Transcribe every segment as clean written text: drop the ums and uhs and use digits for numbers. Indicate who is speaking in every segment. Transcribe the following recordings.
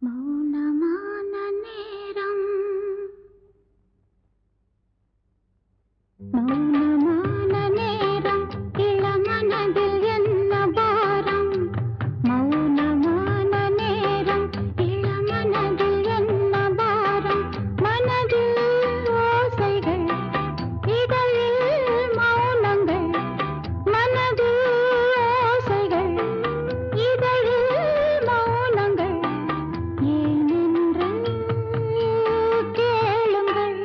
Speaker 1: மௌனமான நேரம் மௌனமான நேரம் இளமனதில் என்ன பாரம் மௌனமான நேரம் இளமனதில் என்ன பாரம் மனதில் ஓசைகள் இதழில் மௌனங்கள் மனதில் ஓசைகள் இதழில் மௌனங்கள் ஏனென்று கேளுங்கள்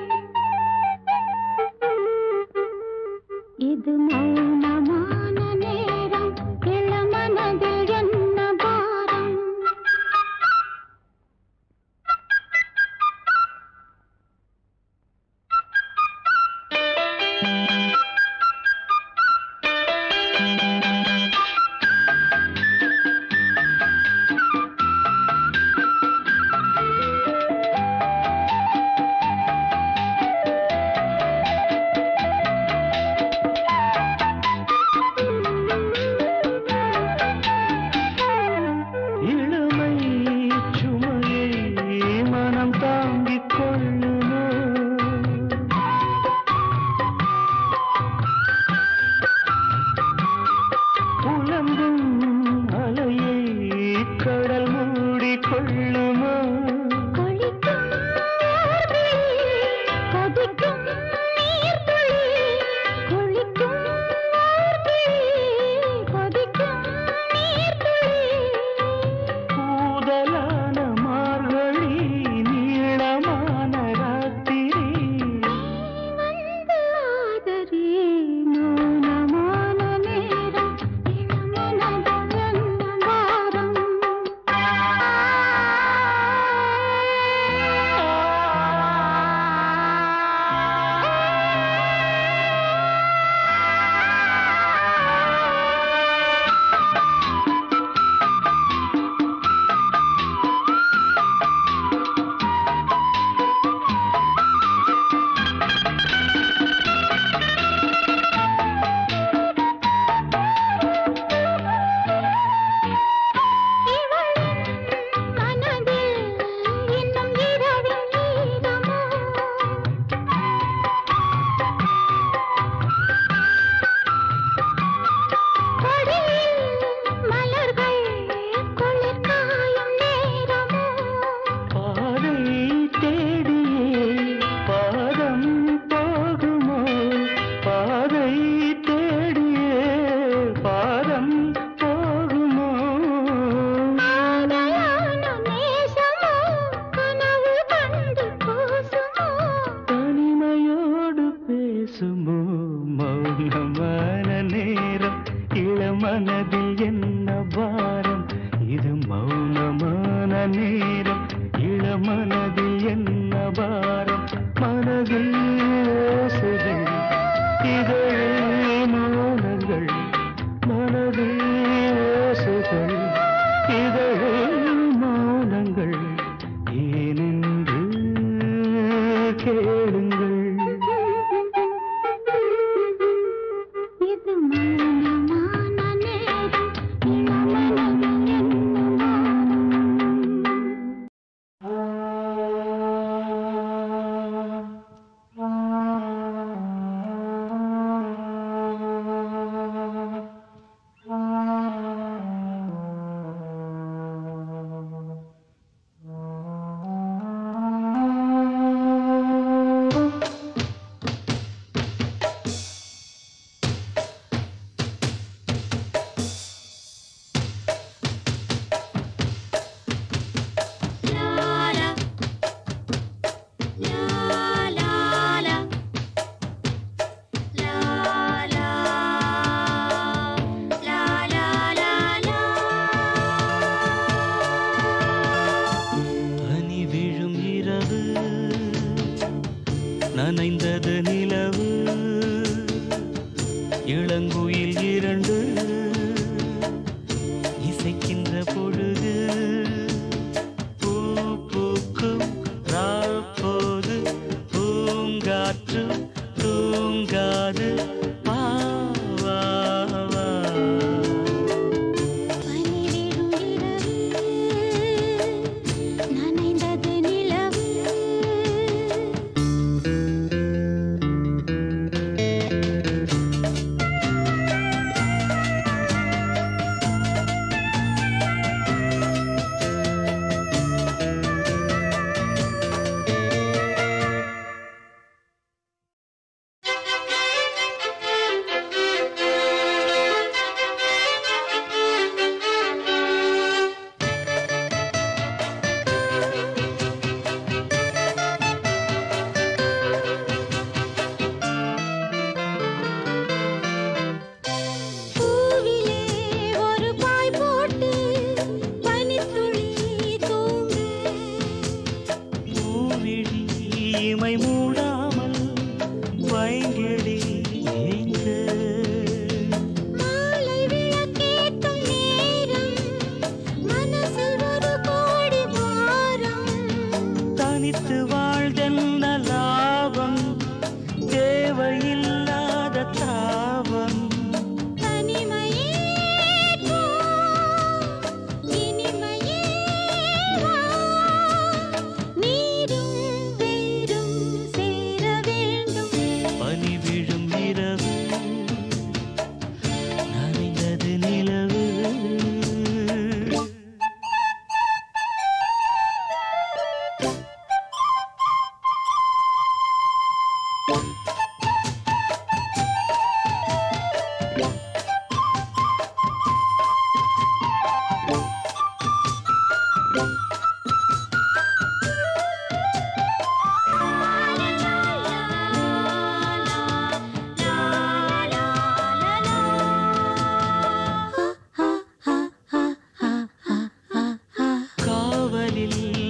Speaker 1: இது மௌனமான நேரம் இளமனதில் என்ன பாரம்
Speaker 2: இளமை சுமையை மனம் தாங்கிக் கொள்ளுமோ புலம்பும் அலையை கடல் மூடிக்கொள்ளுமோ
Speaker 1: கொதிக்கும் நீர்த்துளி கொதிக்கும் கொதிக்கும் நீர்த்துளி
Speaker 2: கூதலான மார்கழி நீளமான ராத்திரி
Speaker 1: வந்து ஆதரி மௌனமான நேரம் இளமனதில் என்ன பாரம் மனதில் இன்னும் இரவின் நீளமோ கொடியில் மலர்கள் குளிர் காயும் நேரமோ
Speaker 2: பாதை தேடியே பாதம் போகுமோ பாதை தேடியே பாதம் போகுமோ
Speaker 1: ஆதையான நேசமோ கனவு கண்டு கூசுமோ
Speaker 2: தனிமையோடு பேசுமோ மௌனமான நேரம் இளமனதில் என்ன பாரம் இது மௌனமான நேரம் இளமனதில் என்ன பாரம் மனதில் ஓசைகள் இதழில் மௌனங்கள் மனதில் ஓசைகள் இதழில் மௌனங்கள் ஏனென்று கேளுங்கள்
Speaker 1: இது மௌனமான நேரம் இளமனதில் என்ன பாரம்
Speaker 2: பனி விழும் இரவு நனைந்தது நிலவு இளங்குயில் இரண்டு இசைக்கின்ற பொழுது பூ பூக்கும் ராப்போது பூங்காற்று தூங்காது வா வா வா
Speaker 1: பனிவிழும் இரவு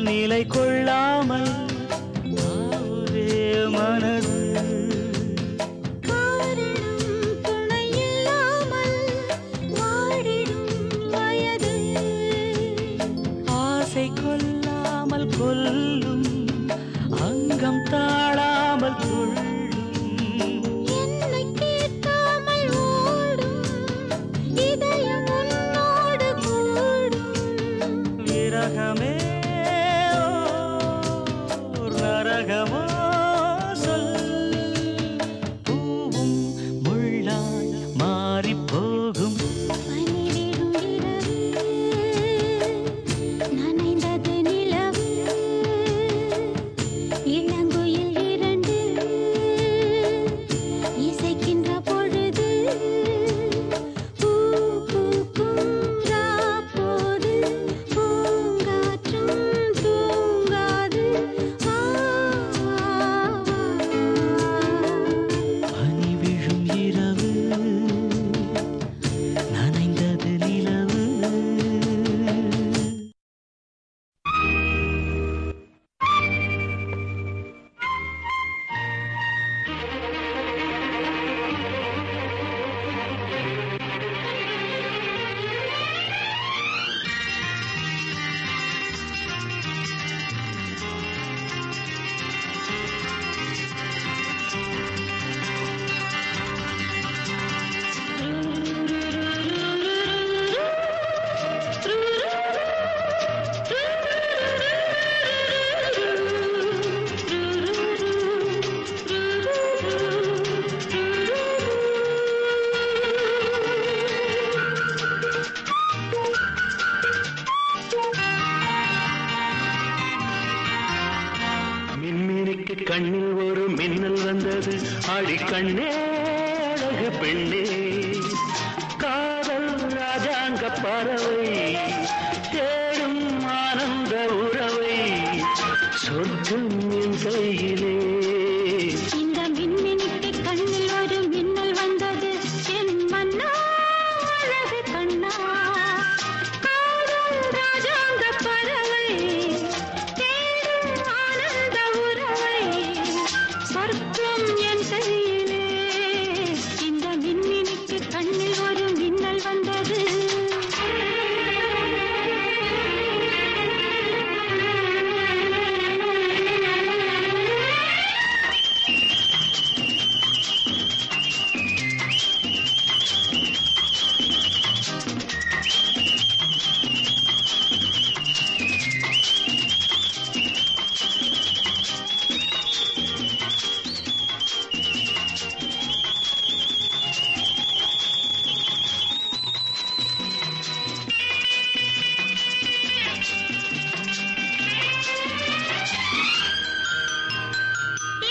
Speaker 2: நிலை கொள்ளாமல் ஒரே மனது
Speaker 1: காரணம் துணையில்லாமல் வாடிடும் வயது
Speaker 2: ஆசை கொல்லாமல் கொல்லும் அங்கம் தாழாமல் துள்ளும்
Speaker 1: என்னை கேட்காமல் ஓடும் இதயம் உன்னோடு கூடும்
Speaker 2: விரகமே நரகமோ சொல் பூவும் முள்ளாய் மாறிப்போகும்
Speaker 1: பனிவிடும் இரவு நனைந்தது நிலவு இளங்குயில் இரண்டு இசைக்கின்ற பொழுது பூ பூக்கும் ராப்போது பூங்காற்றும் தூங்காது
Speaker 2: பனி விழும் இரவு நனைந்தது நிலவு மின்மினிக்கு கண்ணில் ஒரு மின்னல் வந்தது அடிக்கண்ணே அழகு பெண்ணே காதல் ராஜாங்க பறவை தேடும் ஆனந்த உறவை சொர்க்கம் என் கையிலே
Speaker 1: இந்த மின்மினிக்கு கண்ணில் ஒரு மின்னல் வந்தது என் மன்னா அழகு கண்ணா காதல் ராஜாங்க பறவை தேடும் ஆனந்த உறவை சொர்க்கம் என் கையிலே இந்த மின்மினிக்கு கண்ணில் ஒரு மின்னல் வந்தது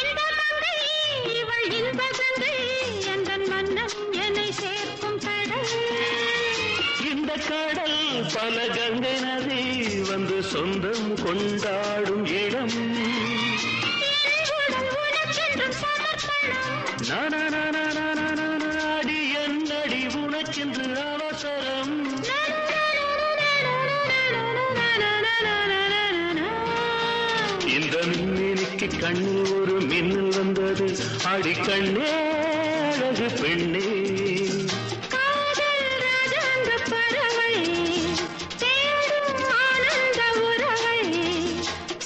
Speaker 1: இந்த மங்கை இவள் இன்பகங்கை எந்தன் மன்னம் என்னை சேர்க்கும் கடல்
Speaker 2: இந்த கடல் பல கங்கை நதி வந்து சொந்தம் கொண்டாடும் இடம்
Speaker 1: என் உடல் உனக்கென்றும் சமர்ப்பணம்
Speaker 2: அடி என்னடி உனக்கென்று அவசரம் இந்த மின்மினிக்கு கண்ணில் ஒரு மின்னல் வந்தது அடிக்கண்ணே அழகு பெண்ணே
Speaker 1: காதல் ராஜாங்க பறவை தேடும் ஆனந்த உறவை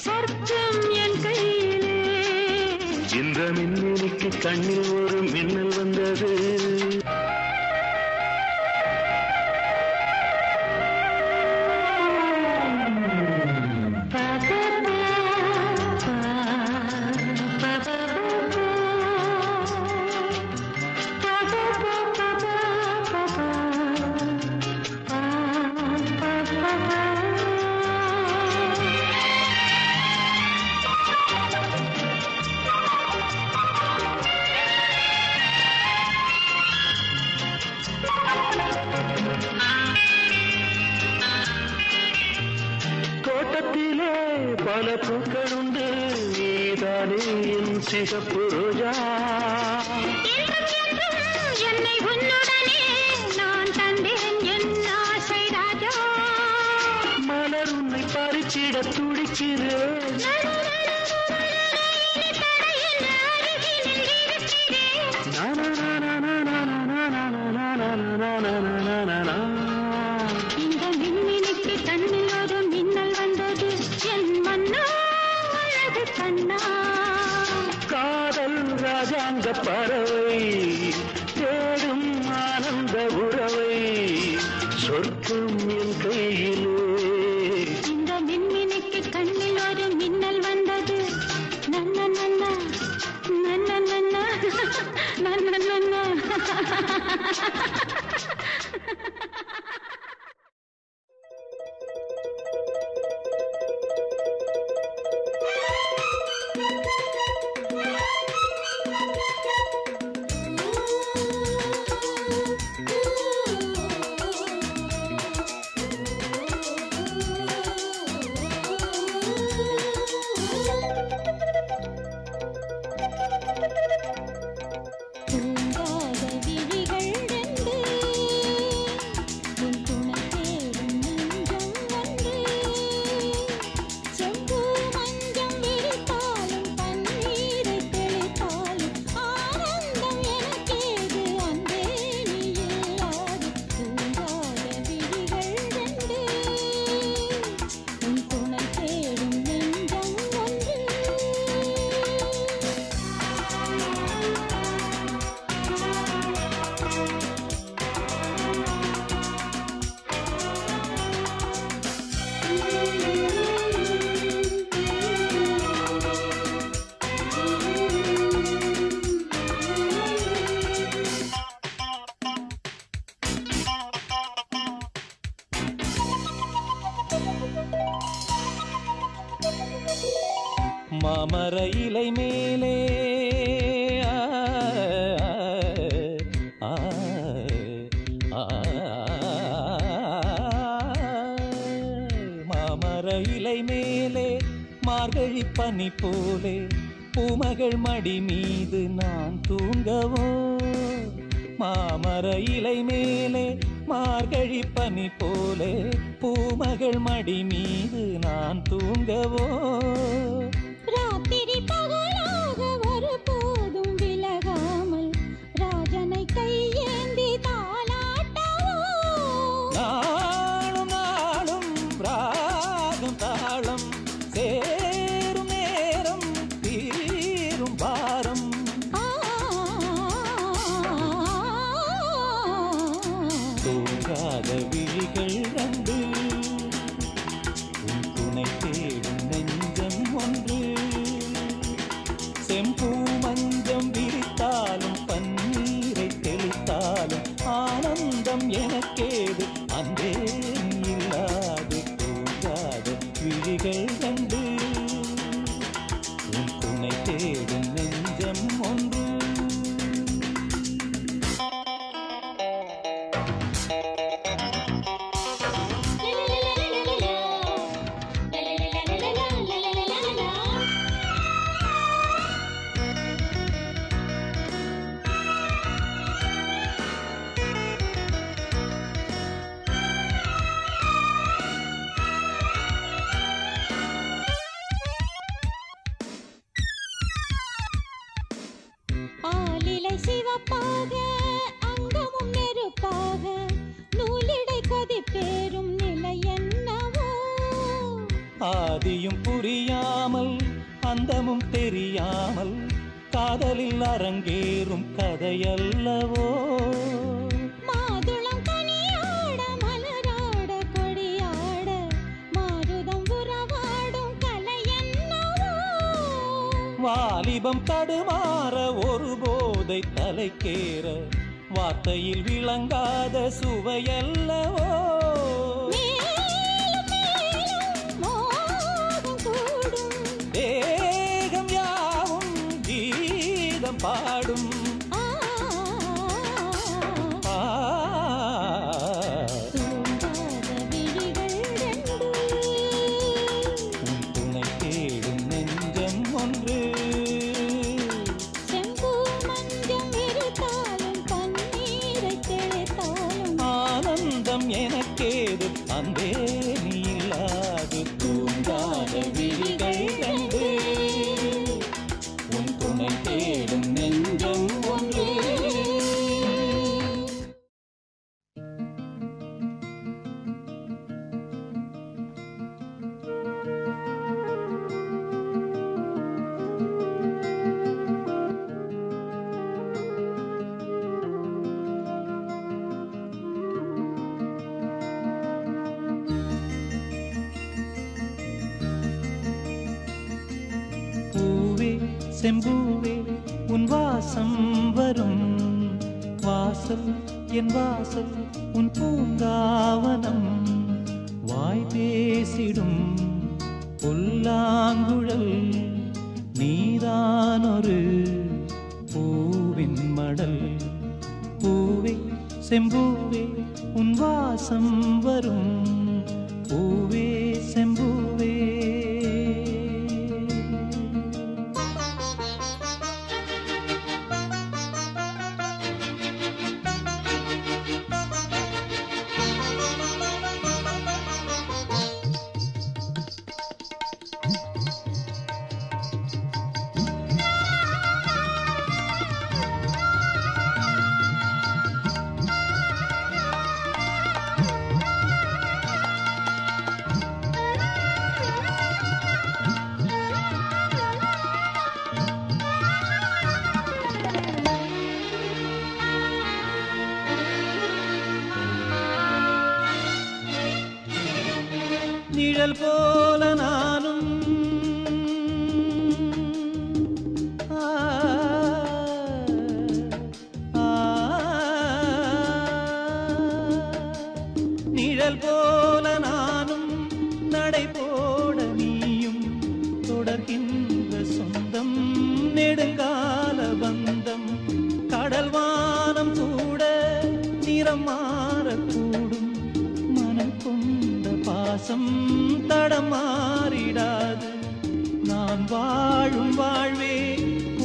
Speaker 1: சொர்க்கம் என் கையிலே
Speaker 2: இந்த மின்மினிக்கு கண்ணில் ஒரு மின்னல் வந்தது பூவிலே பல பூக்கள் உண்டு, நீதானே என் சிகப்பு ரோஜா.
Speaker 1: என்னை உன்னுடனே நான் தந்தேன் என் ஆசை ராஜா.
Speaker 2: மலர் உன்னை பறிச்சிட துடிக்கிறேன்.
Speaker 1: இந்த மின்மினிக்கு கண்ணில் ஒரு மின்னல் வந்தது, என் மன்னா அழகு கண்ணா.
Speaker 2: காதல் ராஜாங்க பறவை தேடும் ஆனந்த உறவை, சொர்க்கம் என் கையிலே.
Speaker 1: இந்த மின்மினிக்கு கண்ணில் ஒரு மின்னல் வந்தது, நன்ன நன்ன நன்ன நன்ன நன்ன நன்ன.
Speaker 3: மாமர இலை மேலே மாமர இலை மேலே மார்கழி பனி போலே பூமகள் மடி மீது நான் தூங்கவோ. மாமர இலை மேலே மார்கழி பனி போலே பூமகள் மடி மீது நான் தூங்கவோ.
Speaker 1: ராத்திரி பகலாக ஒரு போதும் விலகாமல் ராஜனை கையேந்தி தாலாட்டவோ.
Speaker 3: நாளும் நாளும் ராகம் தாளம் சேரும் நேரம் தீரும் பாரம். தூங்காத விழிகள் ரெண்டு, உன் துணை தேடும் நெஞ்சம் ஒன்று. செம்பூ மஞ்சம் விரித்தாலும் பன்னீரை தெளித்தாலும் ஆனந்தம் எனக்கேது, அன்பே இல்லாது. தூங்காத விழிகள் ரெண்டு, உன் துணை தேடும் நெஞ்சம் ஒன்று.
Speaker 1: ஆலிலை சிவப்பாக அங்கமும் நெருப்பாக நூலிடை கொதிப்பேறும் நிலை என்னவோ.
Speaker 3: ஆதியும் புரியாமல் அந்தமும் தெரியாமல் காதலில் அரங்கேறும் கதையல்லவோ.
Speaker 1: மாதுளம் கனியாட மலராட கொடியாட மாருதம் உறவாடும் கலை என்னவோ.
Speaker 3: வாலிபம் தடுமாற ஒரு போதை தலைக்கேற வார்த்தையில் விளங்காத சுவையல்லவோ.
Speaker 1: மேலும் மேலும் மோகம் கூடும்,
Speaker 3: தேகம் யாவும் கீதம் பாடும்.
Speaker 1: தூங்காத விழிகள் ரெண்டு,
Speaker 3: உன் செம்பூவே உன் வாசம் வரும் வாசல் என் வாசல் உன் பூங்காவனம் வாய் பேசிடும் புல்லாங்குழல் நீதானொரு பூவின் மடல் பூவே செம்பூவே உன் வாசம் வரும் பூவே செம்பூவே நிழல் போல நானும் நிழல் போல நானும் நடை போட நீயும் தொடர்கின்ற சொந்தம் நெடுங்கால பந்தம் கடல் வானம் கூட நிறம் மாறக்கூடும் மனம் கொண்ட பாசம் தடமாறிடாது நான் வாழும் வாழ்வே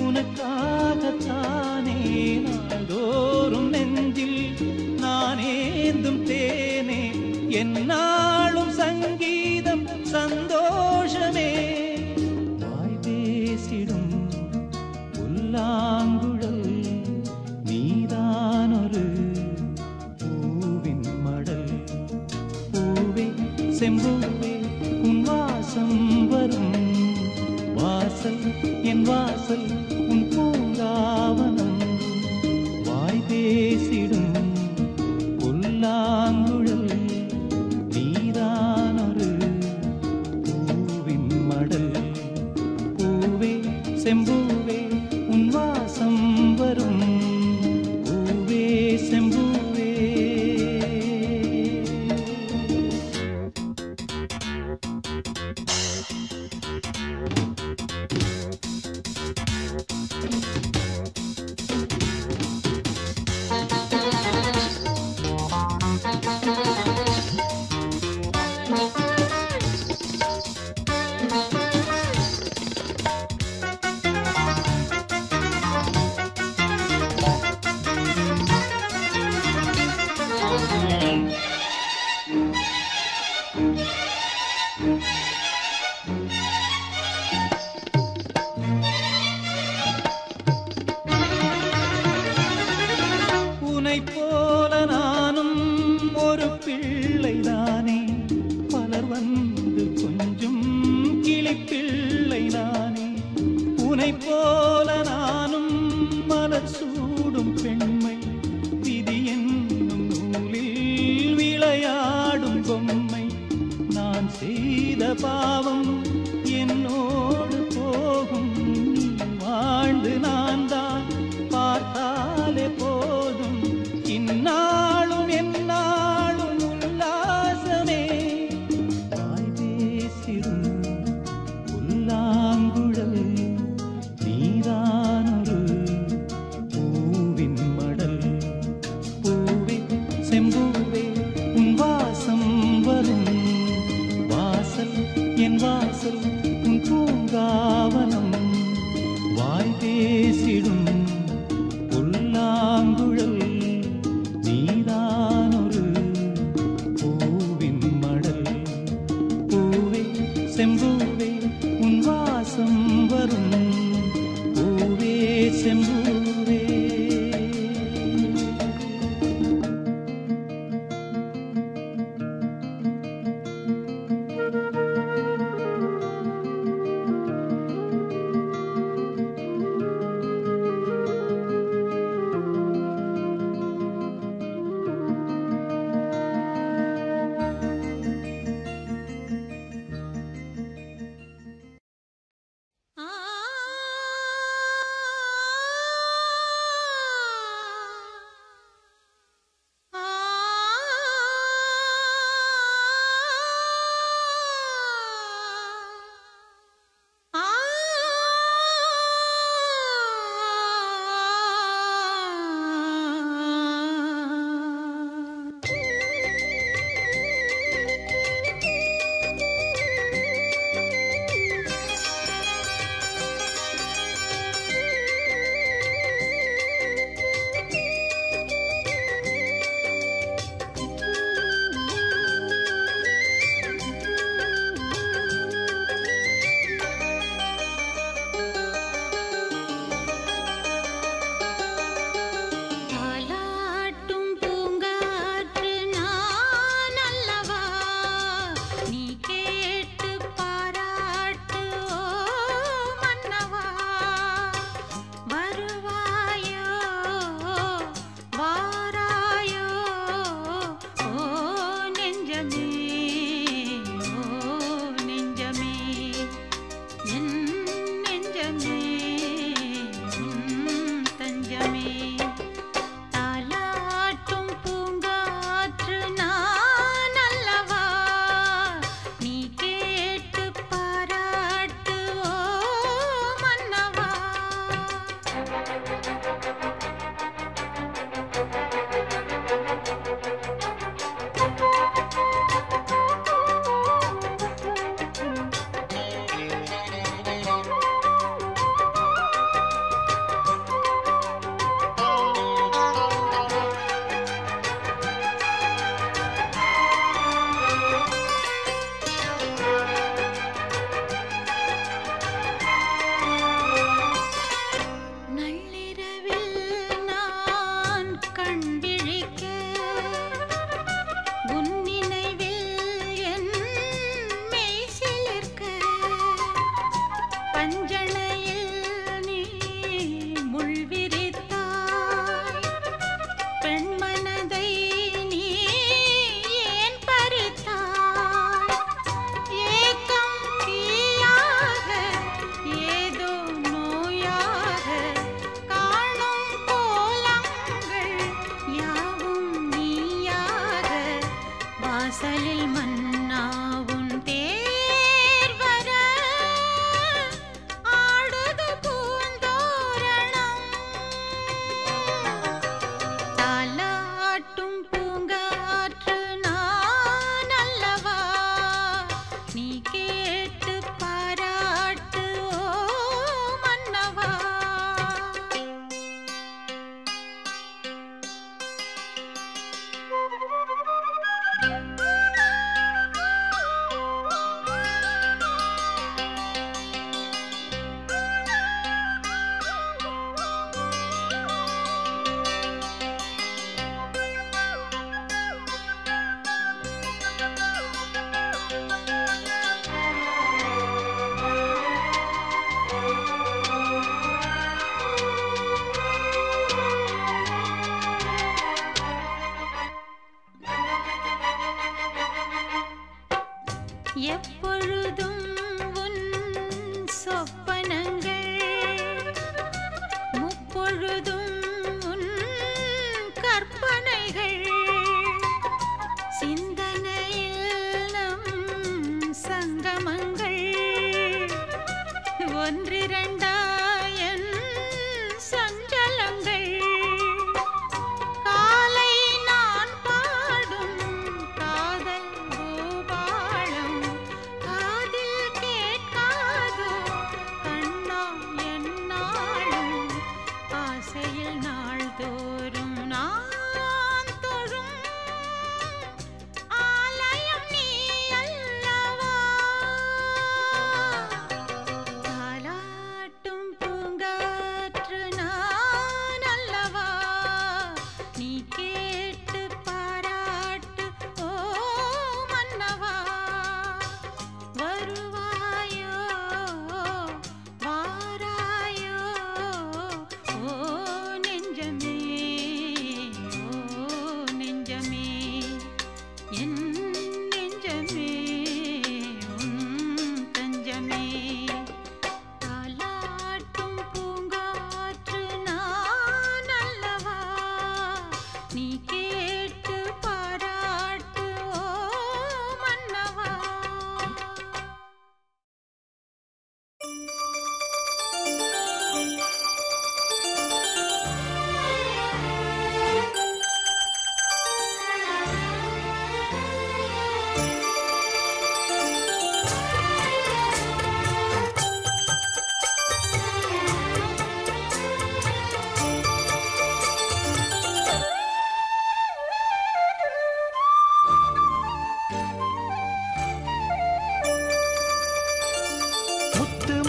Speaker 3: உனக்காகத்தானே நாள்தோறும் நெஞ்சில் நான் ஏந்தும் தேனே என்னாலும் சங்கீதம் சந்தோஷமே வாய் பேசிடும் புல்லாங்குழல் நீதானொரு பூவின் மடல் பூவே செம்பூவே உன் வாசம் வரும் வாசல் என் வாசல் உன் பூங்காவனம் வாய் பேசிடும் புல்லாங்குழல் நீதானொரு பூவின் மடல் பூவே செம்பூவே உன் வாசம் வரும் பூவே செம்பூவே உன்னை போல நானும் ஒரு பிள்ளைதானே பலர் வந்து கொஞ்சம் கிளிப்பிள்ளை நானே உன்னை போல நானும் மலர் சூடும் பெண்மை விதி என்னும் நூலில் விளையாடும் பொம்மை நான் செய்த பாவம் என்னோடு போகும் நீ வாழ்ந்து நான் தான் பார்த்தாலே போதும் இந்நாளும் எந்நாளும் உல்லாசமே வாய் பேசிடும் புல்லாங்குழல் நீதானொரு பூவின் மடல் பூவே செம்பூவே உன் வாசம் வரும் வாசல் என் வாசல்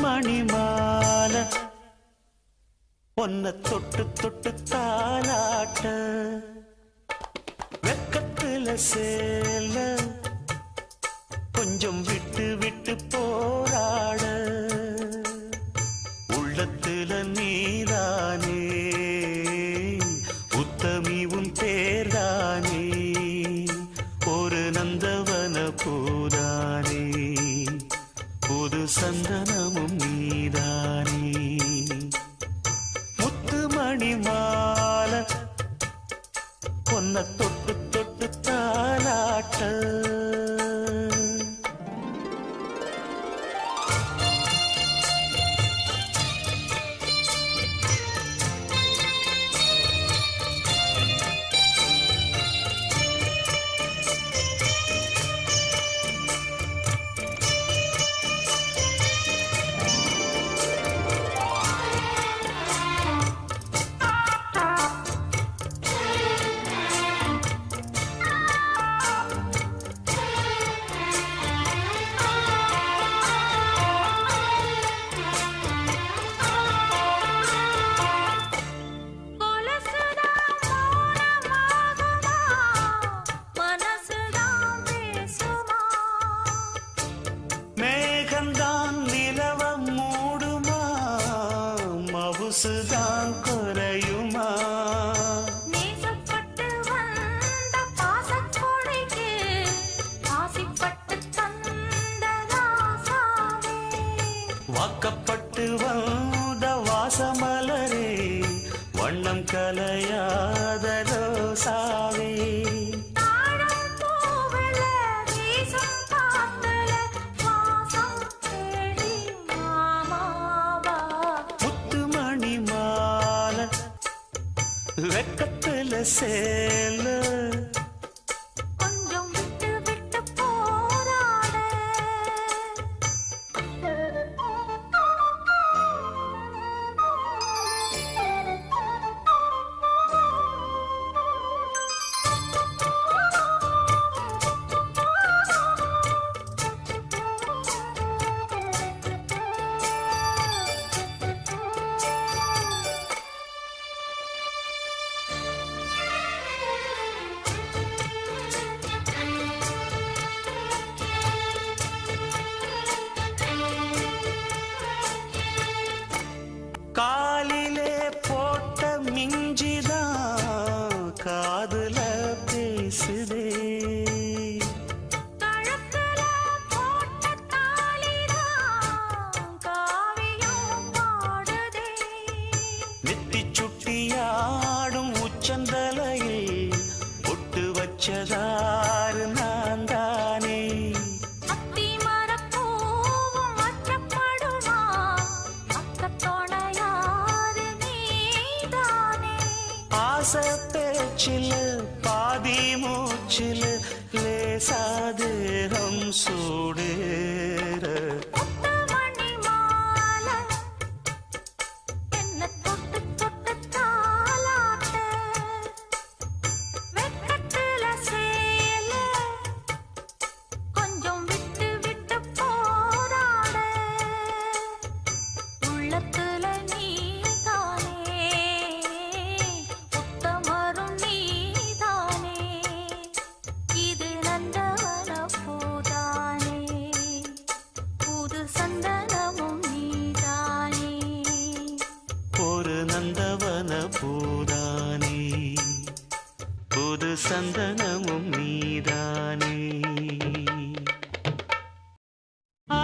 Speaker 4: மணி மாலை ஒன்ன தொட்டு தொட்டு தாலாட்ட வெக்கத்துல சேல கொஞ்சம் விட்டு விட்டு போராட உள்ளத்துல நீதானே உத்தமி உன் பேர்தானே ஒரு நந்தவன பூதானே புது சந்தனமும் நீதானே முத்துமணி மாலை பொன்ன தொட்டு தொட்டு தாலாட்ட மேகந்தான் நிலவம் மூடுமா மவுசுதான் குறையுமா
Speaker 1: நேசப்பட்டு வந்த பாசக்கொடைக்கு ஆசைப்பட்டு தந்த ராசாவே
Speaker 4: வாக்கப்பட்டு வந்த வாசமலரே வண்ணம் கலையாத ரோசாவே
Speaker 1: தாழம் பூவில வீசும் காத்துல வாசம் தேடி மாமாவா
Speaker 4: முத்துமணி மாலை வெக்கத்துல சேல
Speaker 1: கொஞ்சம் விட்டு விட்டு போராட
Speaker 4: காலிலே போட்ட மிஞ்சிதான் காதுல பேசுதே
Speaker 1: கழுத்துல போட்ட தாலிதான் காவியம் பாடுதே
Speaker 4: நெத்தி சுட்டியாடும் உச்சந்தலையில் ஒட்டு வச்சதாறு நான் தானே
Speaker 1: அத்தி மரப்பூவும் அச்சப்படுமா அக்கத்தோணையாறு நீதானே
Speaker 4: ஆசை பேச்சில் பாதி மூச்சில் லேசாதேகம் சூடேற
Speaker 1: முத்துமணி மாலை என்ன தொட்டு தொட்டு தாலாட்ட வெக்கத்துல சேல கொஞ்சம் விட்டு விட்டு போராட உள்ளத்துல நீதானே உத்தமரும் நீதானே இது நந்தவன பூதானே புது சந்தனமும் நீதானே
Speaker 4: ஒரு நந்தவன பூதானே புது சந்தனமும் நீதானே
Speaker 3: ஆ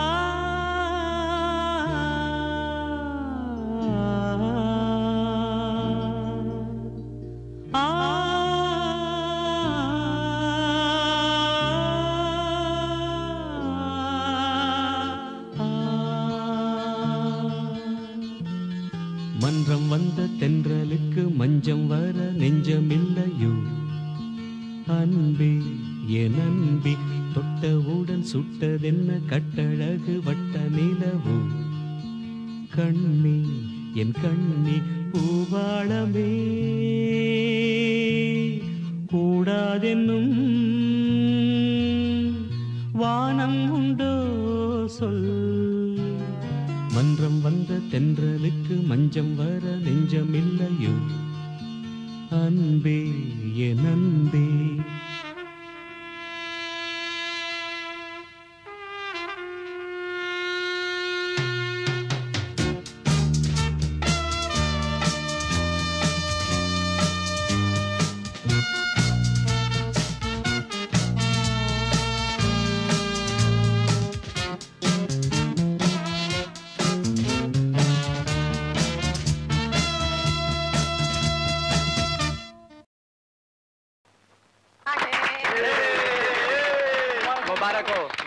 Speaker 3: ஆ மன்றம் வந்த தென்றலுக்கு மஞ்சம் வர நெஞ்சமில்லையோ அன்பே என் அன்பே தொட்டவுடன் சுட்டதென்ன கட்டழகு வட்ட நிலவோ கண்ணே என் கண்ணே பூவாளமே கூடாதென்னும் வானம் உண்டோ சொல் மன்றம் வந்த தென்றலுக்கு மஞ்சம் வர நெஞ்சமில்லையோ அன்பே என் அன்பே.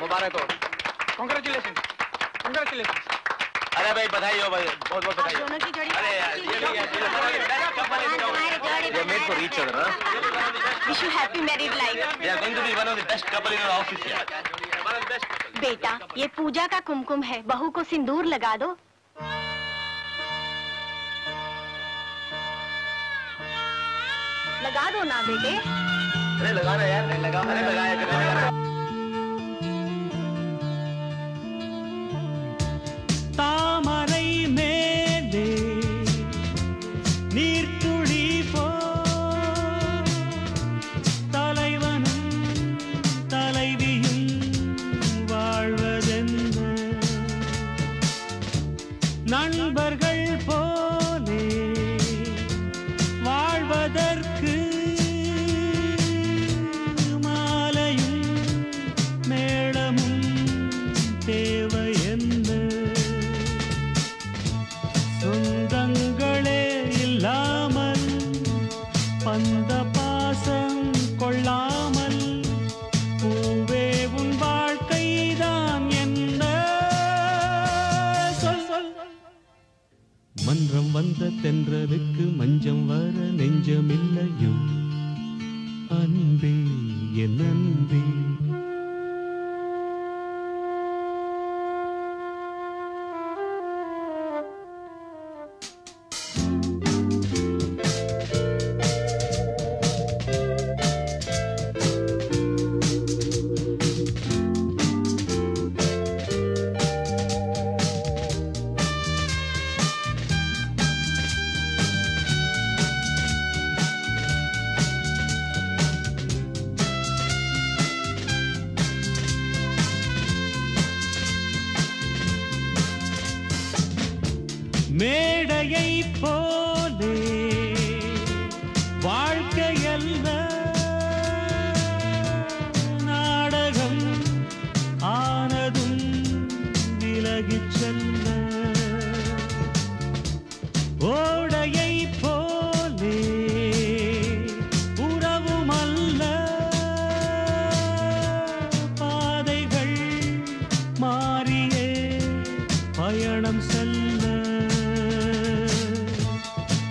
Speaker 5: मुबारक हो कांग्रेचुलेशन कांग्रेचुलेशन। अरे भाई बधाई हो भाई, बहुत बहुत बधाई। दोनों की जोड़ी अरे यार ये made for each other.
Speaker 6: Wish you happy married life.
Speaker 5: They are going to be one of the best couple in our office यार। One of the best.
Speaker 6: बेटा ये पूजा का कुमकुम है, बहू को सिंदूर लगा दो। लगा दो ना बेटे।
Speaker 5: अरे लगा ना यार, लगा। अरे लगाया कर।
Speaker 3: தாமரை மேலே நீர்த்துளி போ தலைவனும் தலைவியும் வாழ்வதென்ன நண்பர்கள் போலே வாழ்வதற்கு மாலையும் மேளமும் தேவை என்ன சொந்தங்களே இல்லாமல் பந்த பாசம் கொள்ளாமல் பூவே உன் வாழ்க்கைதான் என்ன சொல் சொல். மன்றம் வந்த தென்றலுக்கு மஞ்சம் வர நெஞ்சமில்லையோ அன்பே என் அன்பே. மேடையை போலே வாழ்க்கையல்ல நாடகம் ஆனதும் விலகிச் செல்ல ஓடையை போலே உறவுமல்ல பாதைகள் மாறியே பயணம் செல்ல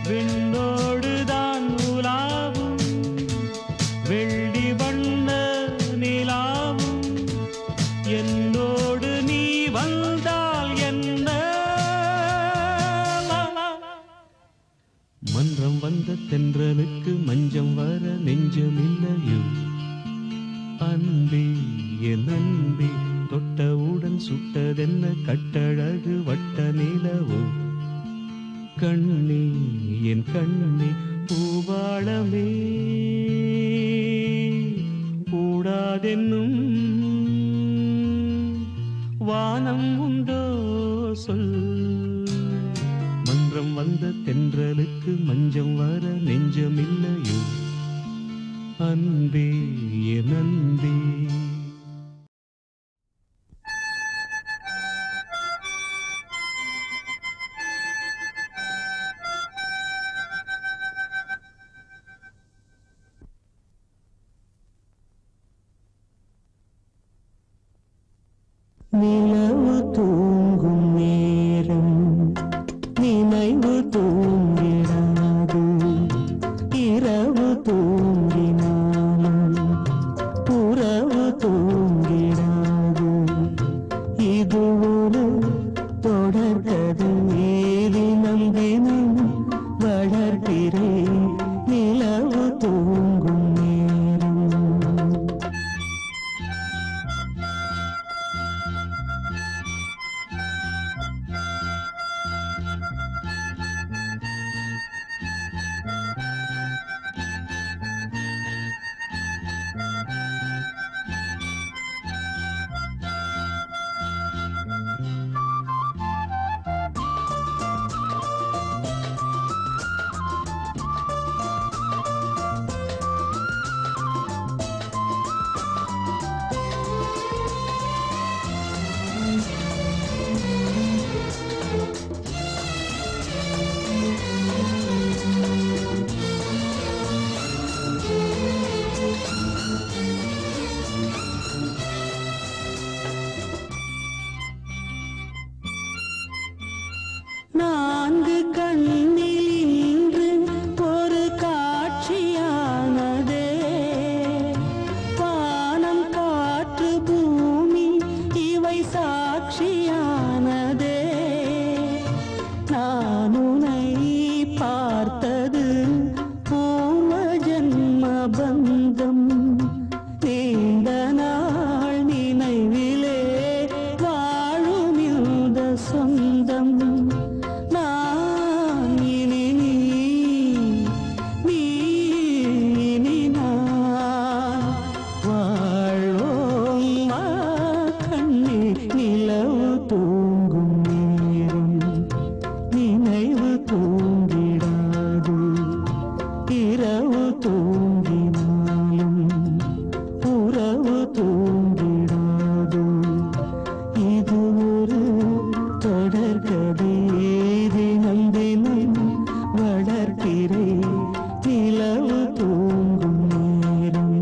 Speaker 3: விண்ணோடுதான் உலாவும் வெள்ளி வண்ண நிலாவும் என்னோடு நீ வந்தால் என்ன. மன்றம் வந்த தென்றலுக்கு மஞ்சம் வர நெஞ்சமில்லையோ அன்பே என் அன்பே. தொட்டவுடன் சுட்டதென்ன கட்டழகு வட்ட நிலவோ கண்ணே என் கண்ணே பூவாளமே கூடாதென்னும் வானம் உண்டோ சொல். மன்றம் வந்த தென்றலுக்கு மஞ்சம் வர நெஞ்சமில்லையோ அன்பே என் அன்பே. நிலவு தூங்கும் நேரம் நினைவு தூங்கிடாது இரவு தூங்கினாலும் உறவு தூங்கிடாது இது ஒரு தொடர்கதை தினம் தினம் வளர்கிறேன் நிலவு தூங்கும் நேரம். நான்கு கண்ணில் இன்று ஒரு காட்சியானதே வானம் காற்று பூமி இவை சாட்சியானதே நான் உன்னை பார்த்தது பூர்வ ஜன்ம பந்தம் நீண்ட நாள் நினைவிலே வாழும் இந்த சொந்தம் நான் இனி நீ இனி நான் வாழ்வோம் வா கண்ணே நிலவு தூங்கும் நேரம் நினைவு தூங்கிடாது இரவு தூங்கினாலும் உறவு தூங்கிடாது இது ஒரு தொடர்கதை தினம் தினம் வளர்க்கிறே நிலவு தூங்கும் நேரம்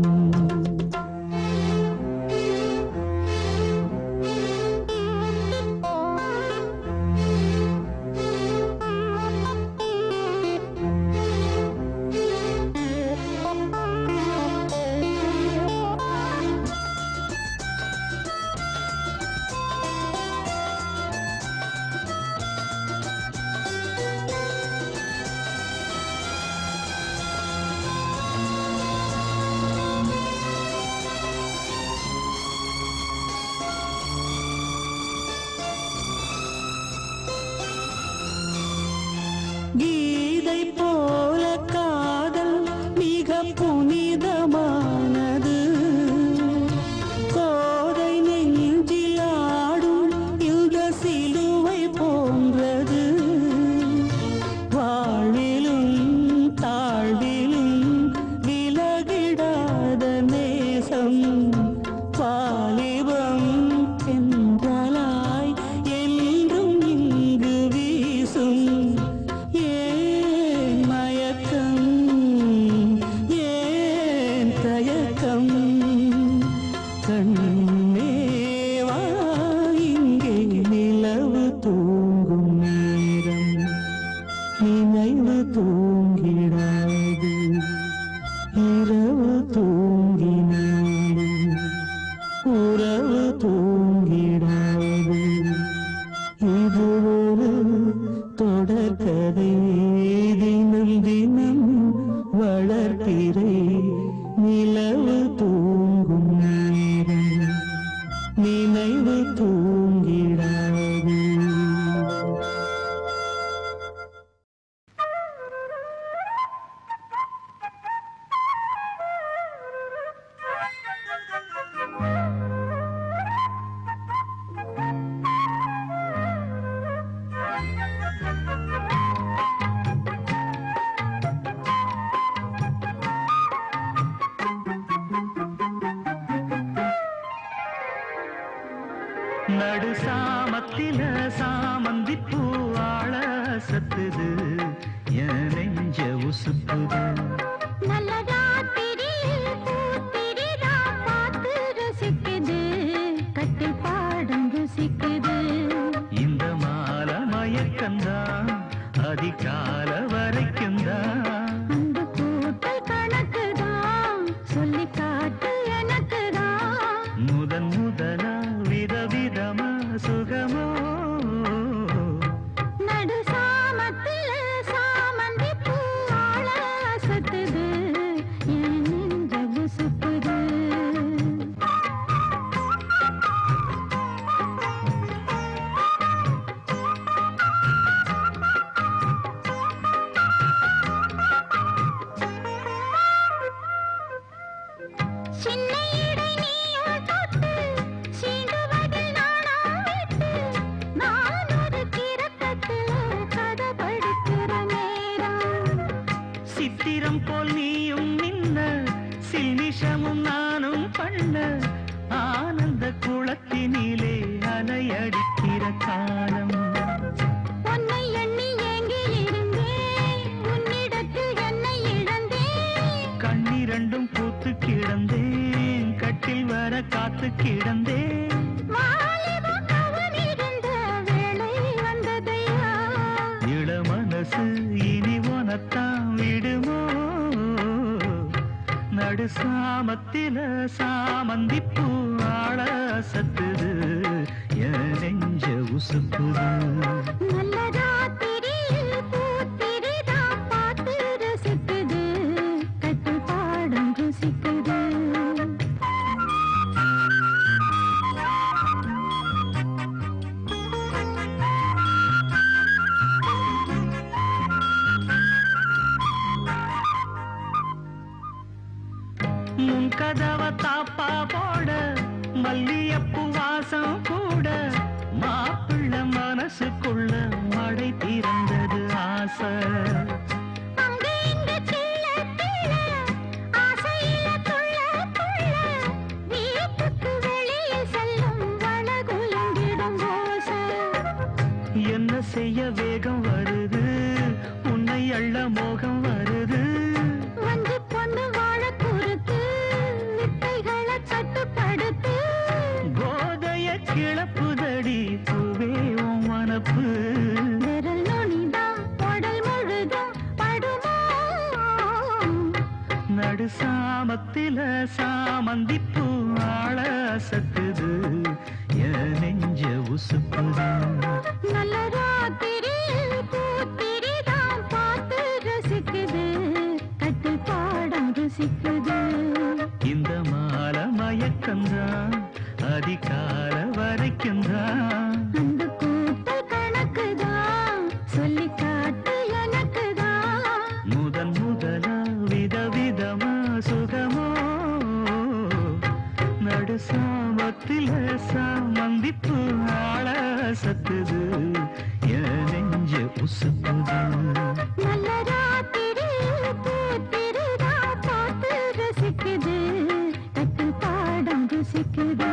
Speaker 3: கீதை போல காதல் மிக புனிதமானது கோதை நெஞ்சில் ஆடும் இந்த சிலுவை போன்றது வாழ்விலும் தாழ்விலும் விலகிடாத நேசம் வாலிபம் என்றலாய் என்றும் இங்கு வீசும் ஏன் மயக்கம் ஏன் தயக்கம் கண்ணேவா இங்கே நிலவு தூங்கும் நேரம் நினைவு தூங்கிடாது இரவு தூங்கினாலும் உறவு தூங்கிடாது இது ஒரு தொடர்கதை தினம் தினம் வளர்க்கிறே நிலவு தூங்கும் நேரம் நினைவு தூங்கிடாது நடு சாமத்தில சாமந்தி பூவாழ சத்துது என் நெஞ்ச உசுப்புது
Speaker 1: நல்ல ராத்திரியில் பூத்திரிரா பார்த்து ரசிக்குது கட்டில் பாடம் ருசிக்குது
Speaker 3: இந்த மால மயக்கந்தான் அதிகால வரைக்கும் தான்
Speaker 1: அந்த கூட்டல் கணக்குதான் சொல்லி காட்டு எனக்குதான்
Speaker 3: முதன் முதலா விதவிதமா சுகமோ
Speaker 1: நடு சாமத்தில சாமந்தி பூவாழ அசத்துது என் நெஞ்ச உசுப்புது சின்ன இடை நீயும் தொட்டு சீண்டுவதில் நாணம் விட்டு நான் ஒரு கிறக்கத்தில் கதை படிக்கிற நேரம்
Speaker 3: சித்திரம் போல் நீயும் நின்ன சில்மிஷமும் நானும் பண்ண ஆனந்த குளத்தினிலே அலையடிக்கிற காலம்
Speaker 1: உன்னை எண்ணி ஏங்கி இருந்தேன் உன்னிடத்தில் என்னை இழந்தேன்
Speaker 3: கண்ணிரண்டும் பூத்து கிடந்தேன் கட்டில் வர காத்து கிடந்தேன்
Speaker 1: வாலிபம் அவன் இருந்த வேளை வந்ததையா
Speaker 3: சாமத்தில சாமந்திப்பூ ஆள சத்துது என் நெஞ்ச உசுப்புது.
Speaker 1: நல்ல ராத்திரியில் பூத்திரிதா பார்த்து ரசிக்குது கட்டு பாடம் ருசிக்குது.
Speaker 3: முன் கதவ தாப்பா போட மல்லியப்பூ வாசம் கூட மாப்பிள்ள மனசுக்குள்ள மடை திறந்தது ஆசை.
Speaker 1: அங்க இங்க சில்ல சில்ல ஆசையில துள்ள துள்ள வீட்டுக்கு வெளியில் செல்லும் வளகுலங்கிடும் ஓசை.
Speaker 3: என்ன செய்ய வேகம் வருது உன்னை அள்ள மோகம் வருது.
Speaker 1: வந்து பொண்ணு வாழ குறுத்து வித்தைகளை கட்டுப்படுத்து.
Speaker 3: போதைய கிளப்புதடி பூவே உன் மனப்பு.
Speaker 1: விரல் நுனிதான் உடல் முழுதும் படுமோ.
Speaker 3: நடு சாமத்தில சாமந்திப்பூ ஆள சத்துது என் நெஞ்ச உசுப்புது.
Speaker 1: நல்ல ராத்திரியில் பூத்திரிதான் பார்த்து ரசிக்குது கட்டு பாடம் ருசிக்குது.
Speaker 3: இந்த மால மயக்கந்தான் அதிகால வரைக்கும்தான்.
Speaker 1: அந்த கூட்டல் கணக்குதான் சொல்லி காட்டு எனக்குதான்.
Speaker 3: முதன் முதலா விதவிதமா சுகமோ நடு சாமத்தில சாமந்திப்பூ ஆள சத்துது என் நெஞ்ச உசுப்புது.
Speaker 1: நல்ல ராத்திரியில் பூத்திரிதான் பார்த்து ரசிக்குது கட்டு பாடம் ருசிக்குது.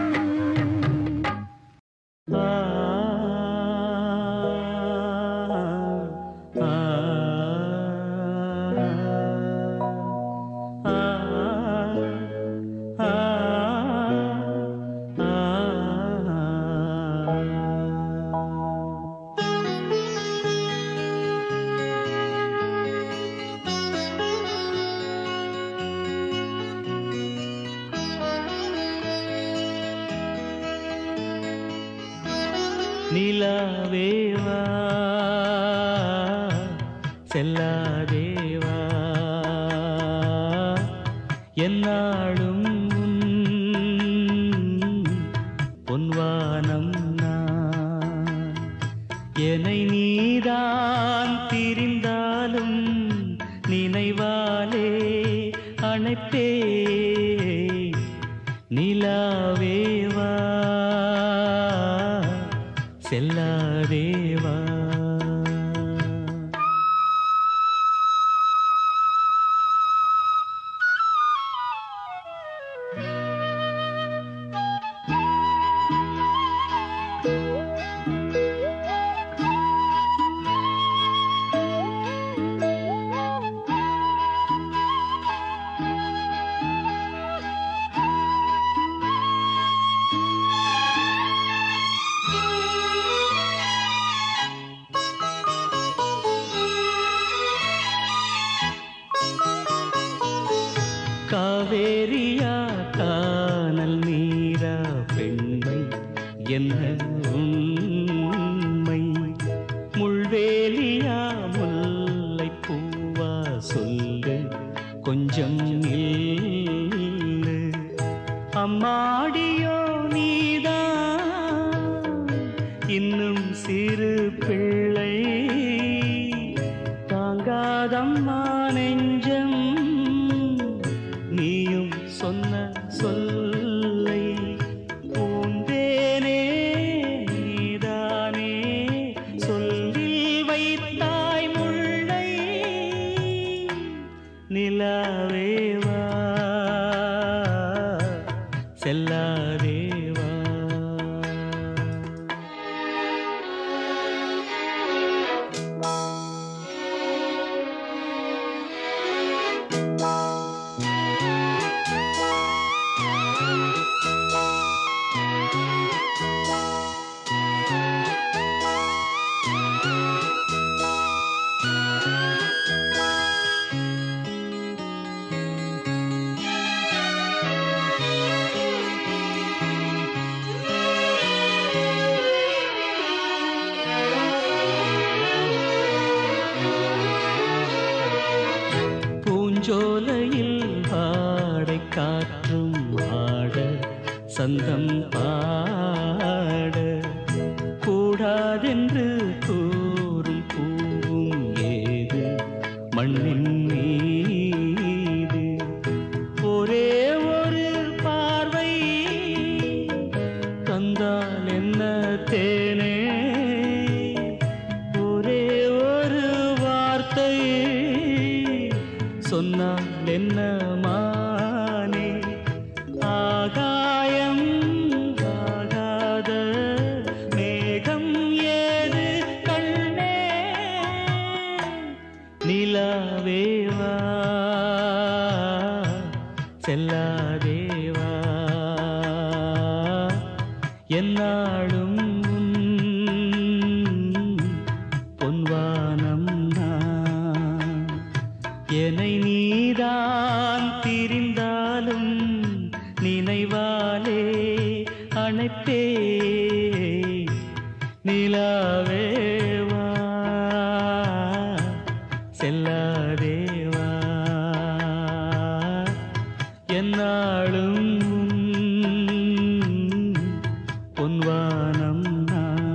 Speaker 3: ஆ ஆ ஆ ஆ நிலாவேவா செல்லாதேவா என்னாலும் பொன்வானம் நான். என்னை நீதான் பிரிந்தாலும் நினைவாலே அணைப்பே நிலாவேவா செல்லாதேவா. காவேரியா கானல் நீரா பெண்மை என்ன உண்மை. முள்வேலியா முல்லை பூவா சொல்லு கொஞ்சம் நில்லு. அம்மாடியோ நீதான் இன்னும் சிறு பிள்ளை. தாங்காதம்மா நெஞ்சம் நீயும் சொன்ன சொல்லை. பூந்தேனே நீதானே சொல்லில் வைத்தாய் முல்லை. நிலாவேவா செல்லாதேவா. காற்றும் ஆட சந்தம் பாட கூடாதென்று கூறும் பூவும் ஏது மண்ணின் மீது ஒரே ஒரு பார்வை தந்தால் என்ன தேனே ஒரே ஒரு வார்த்தை சொன்னால் என்ன மானே ஆகாயம் ஆகாத மேகம் ஏது கண்ணே நிலாவேவா செல்லாதேவா என்னாலும் பொன்வானம் நான் என்னை நீதான் பிரிந்தாலும் நினைவாலே அணைப்பே நிலாவேவா செல்லாதேவா என்னாலும் பொன்வானம் நான்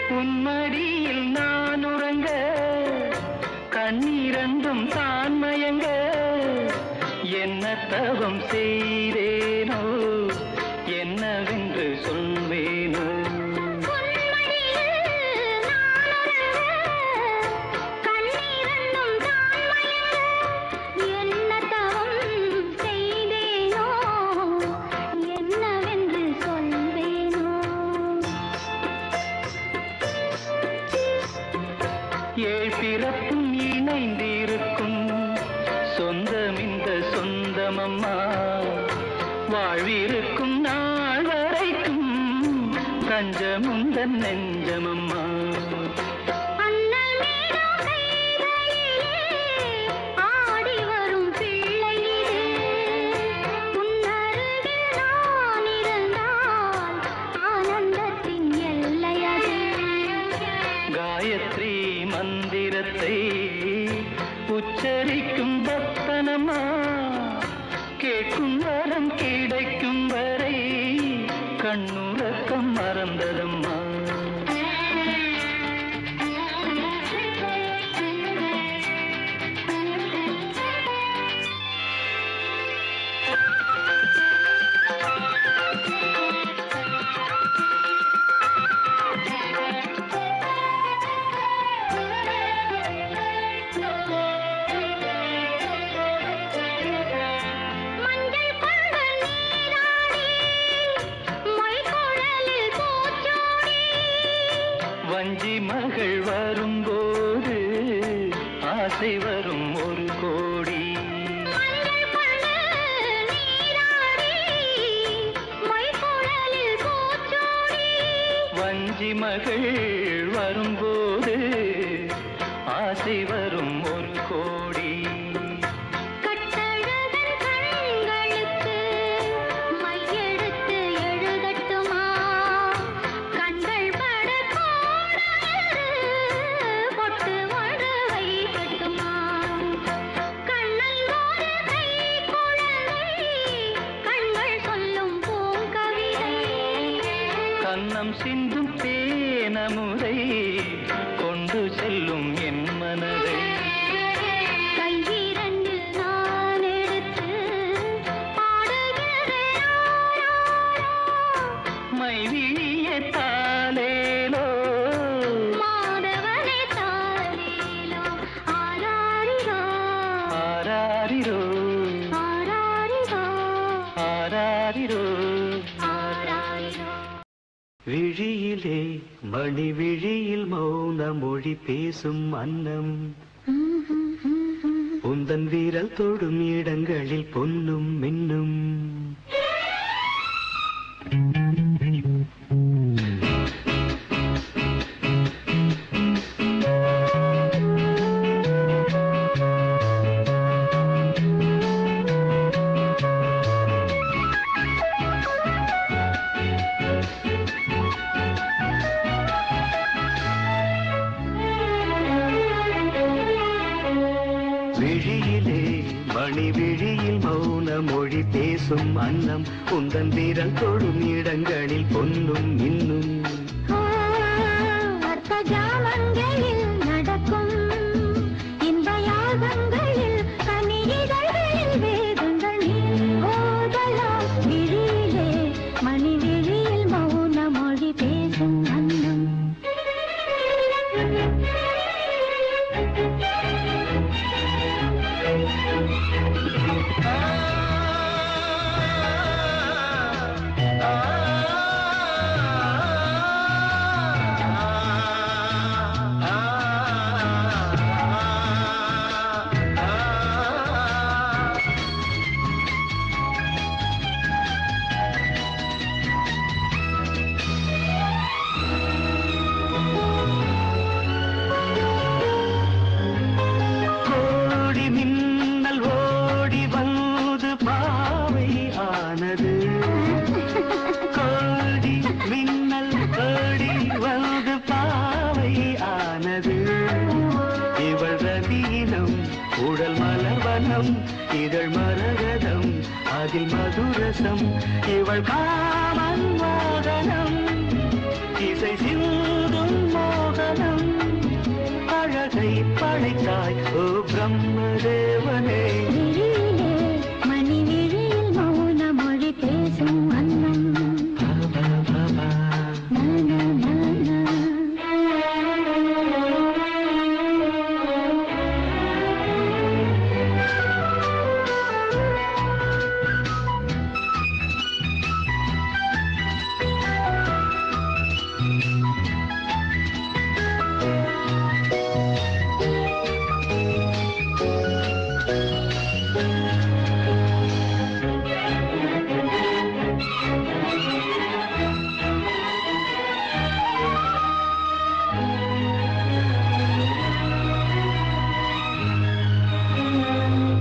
Speaker 2: உன்மடியில் நான் உறங்க கண்ணீரண்டும் தான் மயங்க என்ன தவம் செய்தேனோ என்னவென்று சொல்வேனோ ஏழ் பிறப்பும் இணைந்திருக்கும் சொந்தம் இந்த சொந்தமம்மா வாழ்விருக்கும் நாள் வரைக்கும் தஞ்சமுந்தன் நெஞ்சமம்மா காயத்ரி மந்திரத்தை உச்சரிக்கும் பக்தனம்மா கேட்கும் வரம் கிடைக்கும் வரை கண்ணுறக்கம் மறந்ததம்மா வஞ்சி மகள் வரும்போது ஆசை வரும் ஒரு கோடி வஞ்சி மகள் வரும்போது ஆசை வரும் ஒரு கோடி
Speaker 1: கட்டழகன் கண்களுக்கு மையெடுத்து
Speaker 2: சிந்தும் தேனமுதை கொண்டு செல்லும் என் மனதை
Speaker 1: கையிரண்டில் நான் எடுத்து பாடுகிறேன்
Speaker 2: மைவிழிய தாலேலோ
Speaker 1: மாதவனே தாலேலோ ஆராரிரோ
Speaker 2: ஆராரிரோ
Speaker 1: ஆராரிரோ
Speaker 2: ஆராரிரோ
Speaker 1: ஆராரிரோ.
Speaker 2: விழியிலே மணி விழியில் மௌன மொழி பேசும் அன்னம் உந்தன் வீரல் தொடும் இடங்களில் பொன்னும் மின்னும் விழியிலே மணி விழியில் மௌன மொழி பேசும் அன்னம் உந்தன் வீரல் தொடும் இடங்களில் பொன்னும் இன்னும்
Speaker 1: அர்த்த ஜாமங்களில் நடக்கும் இன்ப யாகங்களில் கனியிதழ்களில் வேதங்கள் நீ ஓதலாம். விழியிலே மணி விழியில் மௌன மொழி பேசும் அன்னம்.
Speaker 2: கோடி மின்னல் ஓடி வந்து பாவை ஆனது கோடி மின்னல் ஓடி வந்து பாவை ஆனது இவள் ரதீனம் உடல் மலர்வனம் இதழ் மரகதம் அதில் மதுரசம் இவள் காமன் வாகனம் இசை சிந்தும் மோகனம் அழகை படைத்தாய் ஓ பிரம்மதேவனே
Speaker 1: விழியிலே மணி விழியில் மௌன மொழி பேசும் அன்னம்.
Speaker 2: பாபா பாபா
Speaker 1: நா, நா, நா, நா.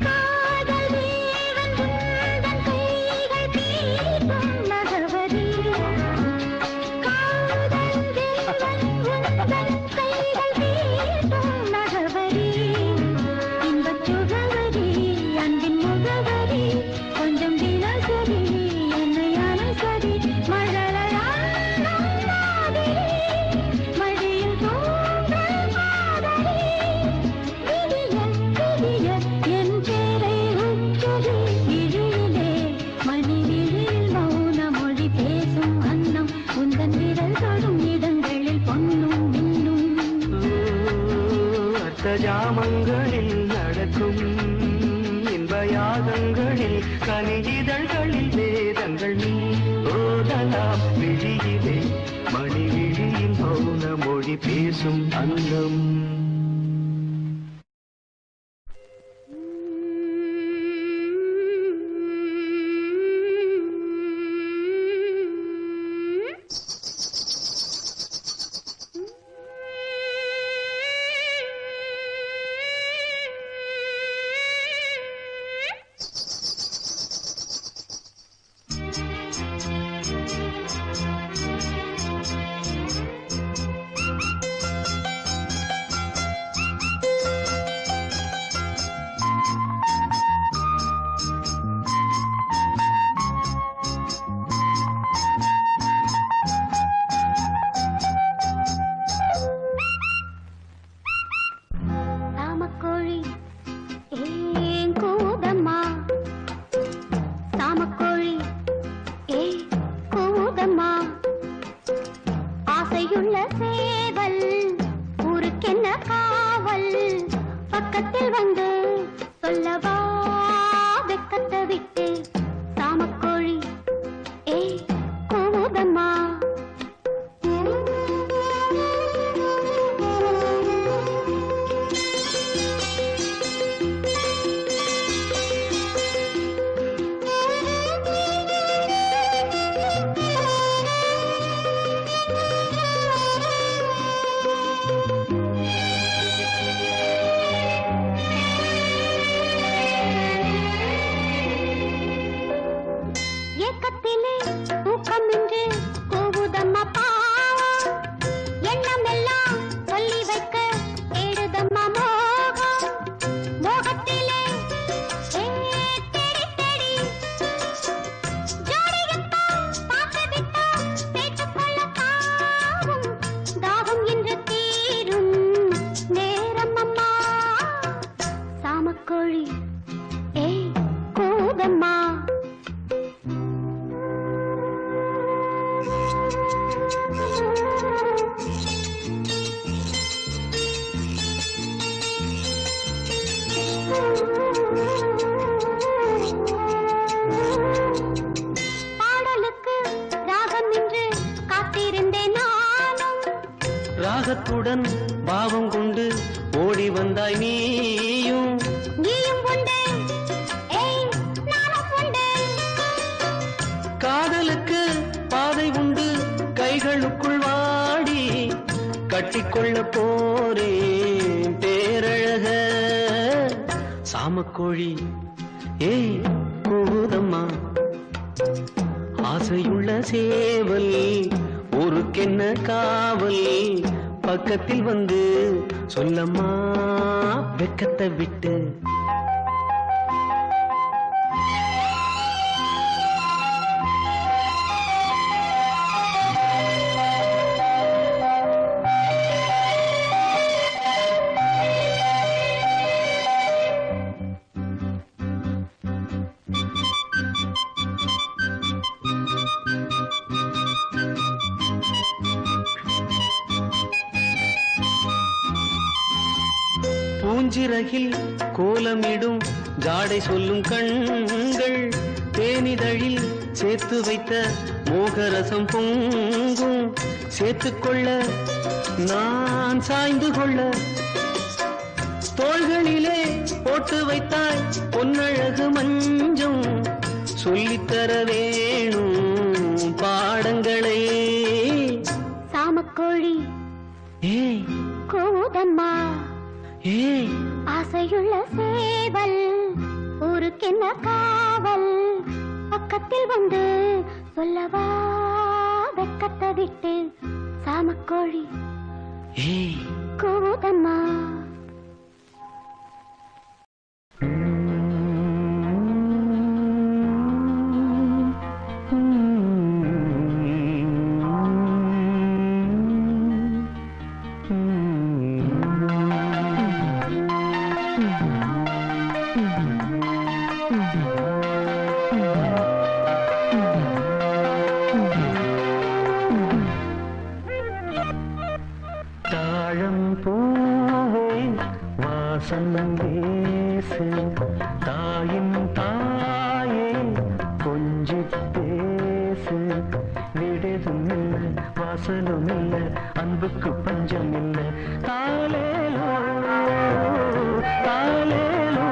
Speaker 1: காதல் தேவன் உந்தன் கைகள் தீர்க்கும் நகவரி. காதல் தேவன் உந்தன் கைகள் தீர்க்கும் நகவரி. இன்பச் சுகவரி, அன்பின் முகவரி, கொஞ்சம் தினசரி என்னை அனுசரி. மழலையாடும் மாதிரி, மடியில் தூங்கும் காதலி. விடியல் விடியல் என் பேரை உச்சரி. விழியிலே மணி விழியில் மௌன மொழி பேசும் அன்னம் உந்தன் விரல் தொடும் இடங்களில் பொன்னும் மின்னும்.
Speaker 2: அர்த்த ஜாமங்களில் நடக்கும் இன்ப யாகங்களில் கனியிதழ்களில் வேதங்கள் நீ ஓதலாம். விழியிலே மணி விழியில் மௌன மொழி பேசும் அன்னம்
Speaker 1: பக்கத்தில் வந்து சொல்லவா வெக்கத்தை விட்டு சாமக்கோழி ஏய் கூவுதம்மா. ஏக்கத்திலே தூக்கமின்றி கூவுதம்மா பாவம். எண்ணமெல்லாம் சொல்லி வைக்க தேடுதம்மா மோகம். மோகத்திலே தேடி தேடி ஜோடியத்தான் பார்த்துவிட்டா பேச்சுக்கொள்ள பாவம். தாகம் என்று தீரும் நேரம் அம்மா. சாமக்கோழி ஏய் கூவுதம்மா. பாடலுக்கு ராகம் நின்று காத்திருந்தேன் நானும்.
Speaker 2: ராகத்துடன் பாவம் கொண்டு ஓடி வந்தாய் நீயும்.
Speaker 1: நீயும் உண்டு ஏய் நானும் உண்டு.
Speaker 2: காதலுக்கு பாதை உண்டு கைகளுக்குள் வாடி கட்டிக்கொள்ள போறேன் பேரழக. சாமக்கோழி ஏய் கூவுதம்மா. ஆசையுள்ள சேவல் ஊருக்கென்ன காவல் பக்கத்தில் வந்து சொல்லம்மா வெக்கத்தை விட்டு. பூஞ்சிறகில் கோலமிடும் ஜாடை சொல்லும் கண்கள் தேனிதழில் சேர்த்து வைத்த மோகரசம் பொங்கும். சேர்த்துக்கொள்ள நான் சாய்ந்து கொள்ள தோள்களிலே போட்டு வைத்தாய் பொன்னழகு மஞ்சம். சொல்லித்தர வேணும் பாடங்களை.
Speaker 1: சாமக்கோழி
Speaker 2: ஏய்
Speaker 1: கூவுதம்மா.
Speaker 2: ஏய்
Speaker 1: ஆசையுள்ள சேவல் ஊருக்கென்ன காவல் பக்கத்தில் வந்து சொல்லவா வெக்கத்தை விட்டு சாமக்கோழி
Speaker 2: ஏய்
Speaker 1: கூவுதம்மா.
Speaker 2: சன்னந்தேசு தாயின் தாயே கொஞ்சி பேசு. விடுதும் இல்லை வாசலும் இல்லை அன்புக்கு பஞ்சம் இல்லை. தாலேலோ தாலேலோ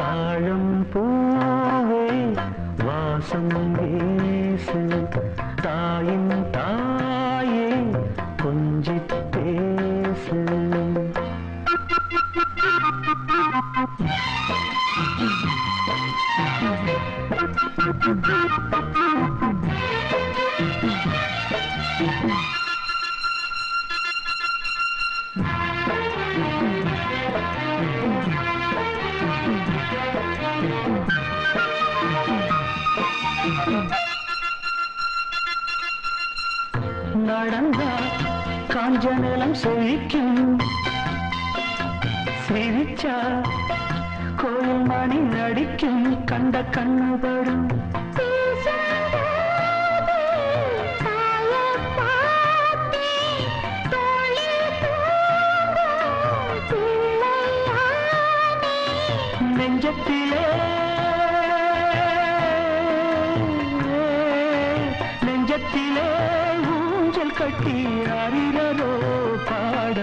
Speaker 2: தாழம் பூவே வாசம் வீசு. தாயின் தாயே கொஞ்சி பேசு. நடந்தா காஞ்ச நிலம் செழிக்கும். சிரிச்சா கோயில் மணி நடிக்கும். கண்ட கண்ணுபடும் நெஞ்சத்திலே நெஞ்சத்திலே ஊஞ்சல் கட்டி அறிரரோ பாட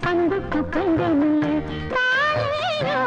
Speaker 1: அன்புக்கு கண்டமில்லை தாயோ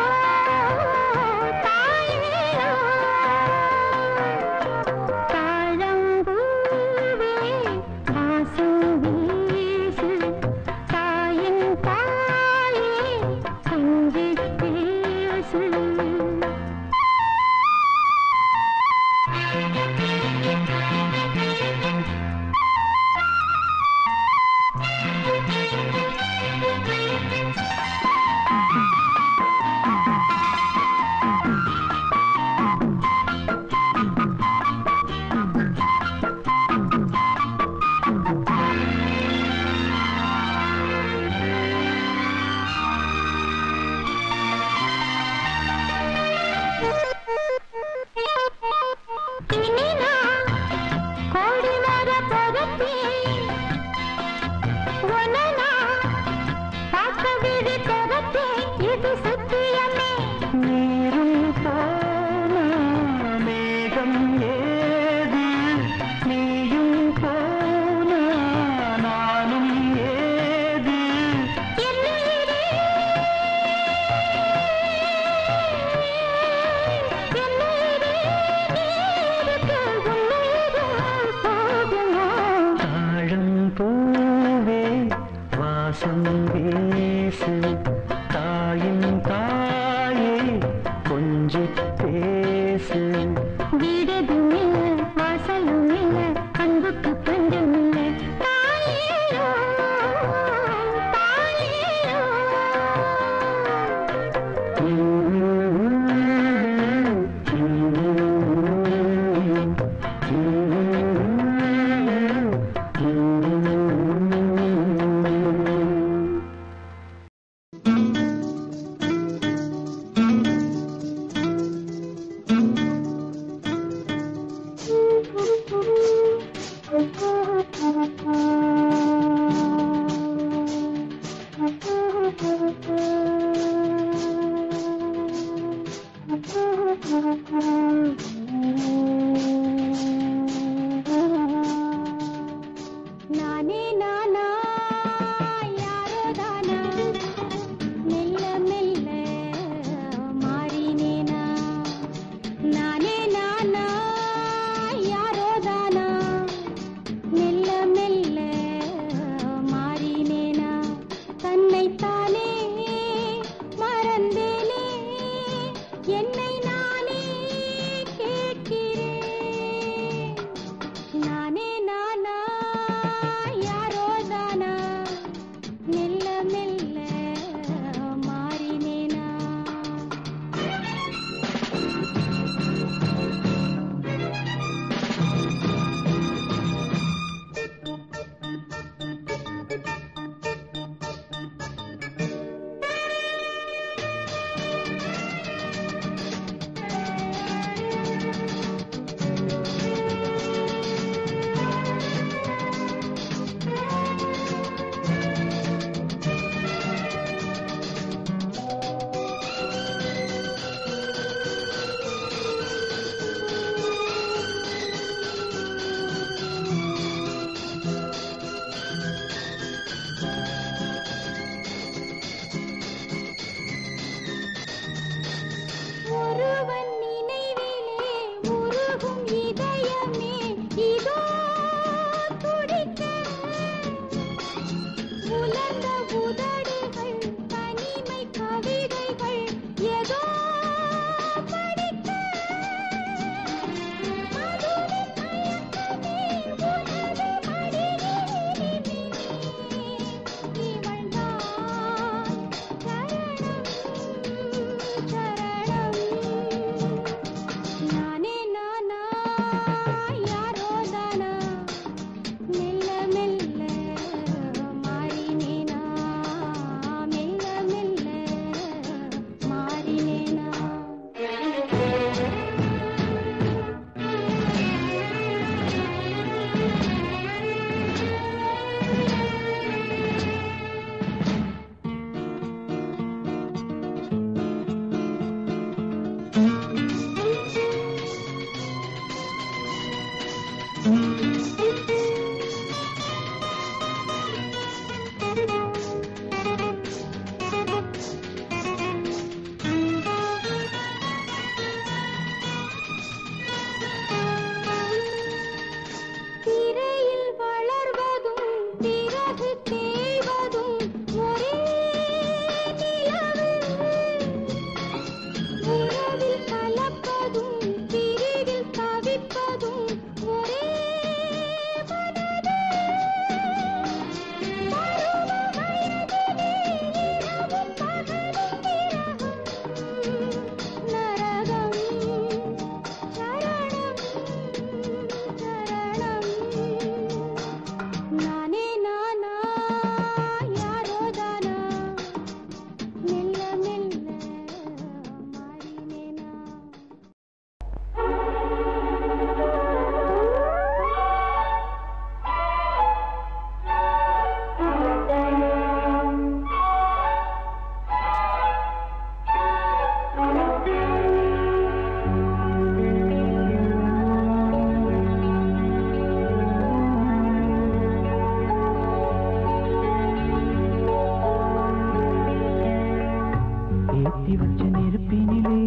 Speaker 2: ஏத்தி வச்ச நெருப்பினிலே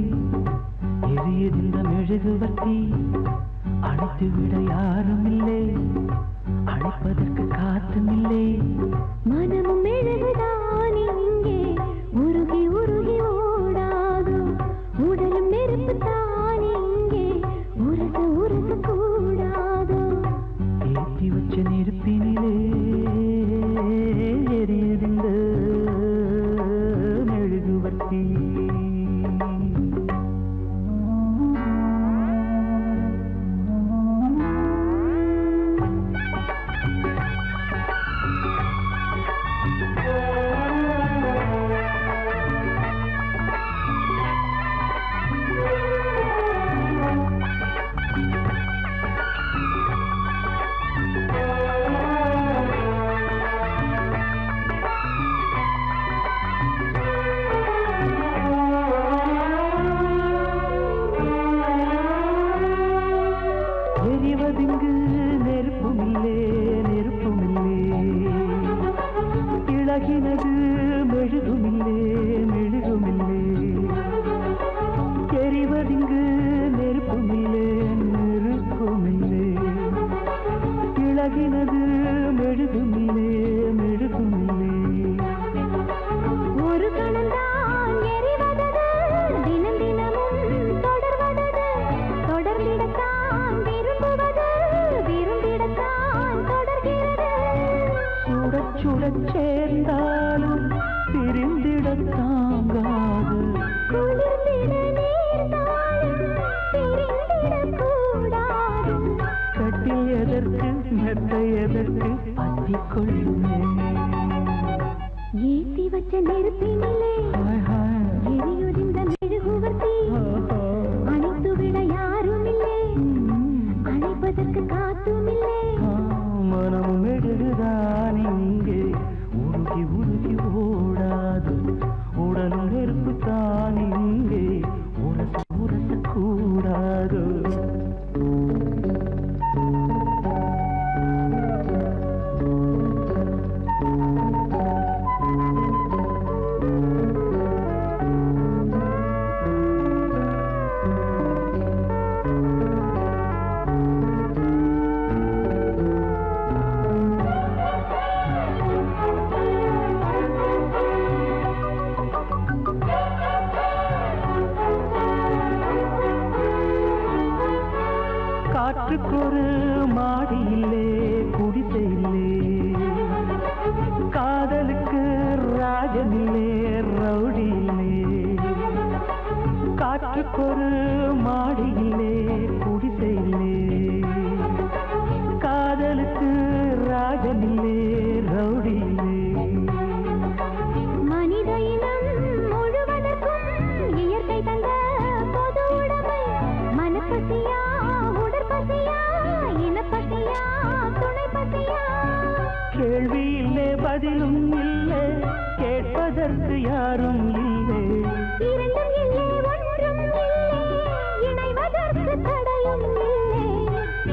Speaker 2: எரியுதிந்த மெழுகுவர்த்தி அணைத்து விட யாரும் இல்லை அழைப்பதற்கு காத்தும் இல்லை
Speaker 1: மனமும் மெழுகுதான் இங்கே உருகி உருகி ஓடாதோ உடலும் நெருப்பு தான் இங்கே உரச உரச கூடாதோ
Speaker 2: ஏத்தி வச்ச நெருப்பினிலே எரியுதிந்த மெழுகுவர்த்தி எரிவதிங்கு நெருப்புமில்லே நெருப்புமில்லே இழகினது மெழுகுமில்லே மெழுகுமில்லே எரிவதிங்கு நெருப்புமில்லே நெருப்புமில்லே இழகினது மெழுகுமில்லே மெழுகுமில்லே
Speaker 1: ஒரு கணந்தான் எரிவதது தினம் தினமும் தொடர்வதது தொடர்ந்திடத்தான் விரும்புவது விரும்பிடத்தான் தொடர்கிறது
Speaker 2: சுடச் சுடச் சேர்ந்தாலும் பிரிந்திடத் தாங்காது
Speaker 1: குளிர்ந்திட நேர்ந்தாலும் பிரிந்திடக் கூடாது
Speaker 2: கட்டில் எதற்கு மெத்தை எதற்கு பற்றிக் கொள்ளுமே
Speaker 1: ஏத்தி வச்ச நெருப்பினிலே எரியுதிந்த மெழுகுவர்த்தி அணைத்து விட யாரும் இல்லை அணைப்பதற்கு காத்தும் இல்லை
Speaker 2: மனம் மெழுகுதான் இங்கே உருகி உருகி ஓடாது உடலும் நெருப்பு தான் இங்கே உரச உரச கூடாது காற்றுக்கொரு மாடி இல்லே குடிசை இல்லே காதலுக்கு ராஜனில்லே ரவுடி இல்லே காற்றுக்கொரு மாடி இல்லே குடிசை இல்லே காதலுக்கு ராஜனில்லே ரவுடி இல்லே
Speaker 1: மனித இனம் முழுவதற்கும் இயற்கை தந்த பொது உடைமை மனப்பசியா உடற்பசியா இனப்பசியா துணைப்பசியா
Speaker 2: கேள்வி இல்லை பதிலும் இல்லை கேட்பதற்கு யாரும் இல்லை
Speaker 1: இரண்டும் இல்லை ஒன்றும் இல்லை இணைவதற்கு தடையும் இல்லை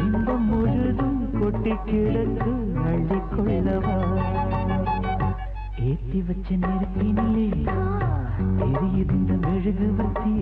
Speaker 2: இன்பம் முழுதும் கொட்டி கிடக்கு அள்ளிக்கொள்ளவா ஏத்தி வச்ச நெருப்பினிலே எரியுதிந்த மெழுகுவர்த்தி